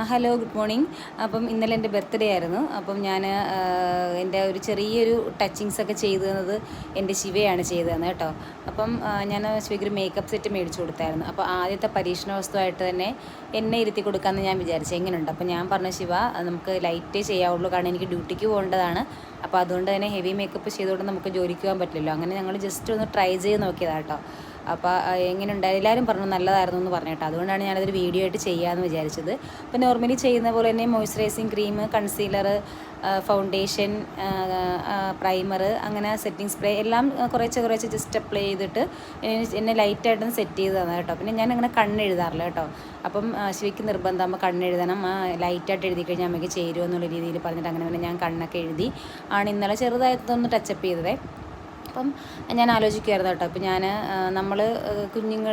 Hello, good morning. അപ്പം ഇന്നലെ എൻ്റെ ബർത്ത്ഡേ ആയിരുന്നു. അപ്പം ഞാൻ എൻ്റെ ഒരു ചെറിയൊരു ടച്ചിങ്സ് ഒക്കെ ചെയ്തു തന്നത് എൻ്റെ ശിവയാണ് ചെയ്തു തന്നത് കേട്ടോ. അപ്പം ഞാൻ ശിവയ്ക്ക് ഒരു മേക്കപ്പ് സെറ്റ് മേടിച്ചു കൊടുത്തായിരുന്നു. അപ്പോൾ ആദ്യത്തെ പരീക്ഷണ വസ്തുവായിട്ട് തന്നെ എന്നെ ഇരുത്തി കൊടുക്കാമെന്ന് ഞാൻ വിചാരിച്ചു. എങ്ങനെയുണ്ട്? അപ്പോൾ ഞാൻ പറഞ്ഞു, ശിവ നമുക്ക് ലൈറ്റേ ചെയ്യാവുള്ളൂ, കാരണം എനിക്ക് ഡ്യൂട്ടിക്ക് പോകേണ്ടതാണ്. അപ്പോൾ അതുകൊണ്ട് തന്നെ ഹെവി മേക്കപ്പ് ചെയ്തുകൊണ്ട് നമുക്ക് ജോലിക്ക് പോകാൻ പറ്റില്ലല്ലോ. അങ്ങനെ ഞങ്ങൾ ജസ്റ്റ് ഒന്ന് ട്രൈ ചെയ്ത് നോക്കിയതാണ് കേട്ടോ. അപ്പോൾ എങ്ങനെ ഉണ്ടായി? എല്ലാവരും പറഞ്ഞു നല്ലതായിരുന്നു എന്ന് പറഞ്ഞു കേട്ടോ. അതുകൊണ്ടാണ് ഞാനതൊരു വീഡിയോ ആയിട്ട് ചെയ്യാമെന്ന് വിചാരിച്ചത്. അപ്പോൾ നോർമലി ചെയ്യുന്ന പോലെ തന്നെ moisturising cream, concealer, foundation, primer, അങ്ങനെ സെറ്റിംഗ് സ്പ്രേ എല്ലാം കുറേശ്ശെ ജസ്റ്റ് അപ്ലൈ ചെയ്തിട്ട് എന്നെ ലൈറ്റായിട്ടൊന്ന് സെറ്റ് ചെയ്ത് തന്നെ കേട്ടോ. പിന്നെ ഞാൻ അങ്ങനെ കണ്ണെഴുതാറില്ല കേട്ടോ. അപ്പം ശിവയ്ക്ക് നിർബന്ധമാകുമ്പോൾ കണ്ണെഴുതണം, ലൈറ്റായിട്ട് എഴുതി കഴിഞ്ഞാൽ അമ്മയ്ക്ക് ചേരുമോ എന്നുള്ള രീതിയിൽ പറഞ്ഞിട്ട് അങ്ങനെ പിന്നെ ഞാൻ കണ്ണൊക്കെ എഴുതി ആണ് ഇന്നലെ ചെറുതായിട്ടൊന്ന് ടച്ചപ്പ് ചെയ്തതേ. അപ്പം ഞാൻ ആലോചിക്കുമായിരുന്നു കേട്ടോ. അപ്പോൾ ഞാൻ നമ്മൾ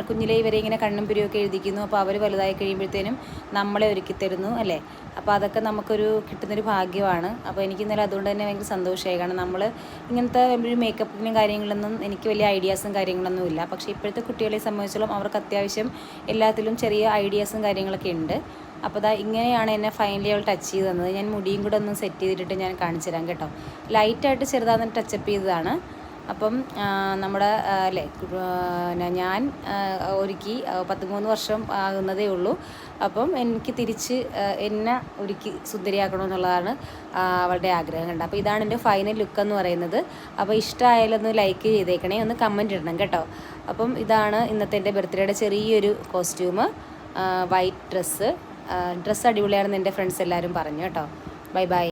കുഞ്ഞിലേ ഇവരെ ഇങ്ങനെ കണ്ണും പിരിയൊക്കെ എഴുതിക്കുന്നു. അപ്പോൾ അവർ വലുതായി കഴിയുമ്പോഴത്തേനും നമ്മളെ ഒരുക്കി തരുന്നു അല്ലേ. അപ്പോൾ അതൊക്കെ നമുക്കൊരു കിട്ടുന്നൊരു ഭാഗ്യമാണ്. അപ്പോൾ എനിക്ക് ഇന്നലെ അതുകൊണ്ട് തന്നെ ഭയങ്കര സന്തോഷമായി. കാരണം നമ്മൾ ഇങ്ങനത്തെ ഒരു മേക്കപ്പിനും കാര്യങ്ങളൊന്നും എനിക്ക് വലിയ ഐഡിയാസും കാര്യങ്ങളൊന്നും ഇല്ല. പക്ഷേ ഇപ്പോഴത്തെ കുട്ടികളെ സംബന്ധിച്ചോളം അവർക്ക് അത്യാവശ്യം എല്ലാത്തിലും ചെറിയ ഐഡിയാസും കാര്യങ്ങളൊക്കെ ഉണ്ട്. അപ്പോൾ ഇങ്ങനെയാണ് എന്നെ ഫൈനലി അവൾ ടച്ച് ചെയ്ത് തന്നത്. ഞാൻ മുടിയും കൂടെ ഒന്ന് സെറ്റ് ചെയ്തിട്ട് ഞാൻ കാണിച്ചു തരാം കേട്ടോ. ലൈറ്റായിട്ട് ചെറുതാന്ന് ടച്ചപ്പ് ചെയ്തതാണ്. അപ്പം നമ്മുടെ അല്ലേ, ഞാൻ ഒരുക്കി 13 വർഷം ആകുന്നതേ ഉള്ളൂ. അപ്പം എനിക്ക് തിരിച്ച് എന്നെ ഒരുക്കി സുന്ദരിയാക്കണമെന്നുള്ളതാണ് അവളുടെ ആഗ്രഹം കണ്ടത്. അപ്പോൾ ഇതാണ് എൻ്റെ ഫൈനൽ ലുക്ക് എന്ന് പറയുന്നത്. അപ്പോൾ ഇഷ്ടമായാലൊന്ന് ലൈക്ക് ചെയ്തേക്കണേ, ഒന്ന് കമൻറ്റ് ഇടണം കേട്ടോ. അപ്പം ഇതാണ് ഇന്നത്തെ എൻ്റെ ബർത്ത്ഡേയുടെ ചെറിയൊരു കോസ്റ്റ്യൂം, വൈറ്റ് ഡ്രസ്സ് അടിപൊളിയാണെന്ന് എൻ്റെ ഫ്രണ്ട്സ് എല്ലാവരും പറഞ്ഞു കേട്ടോ. Bye bye.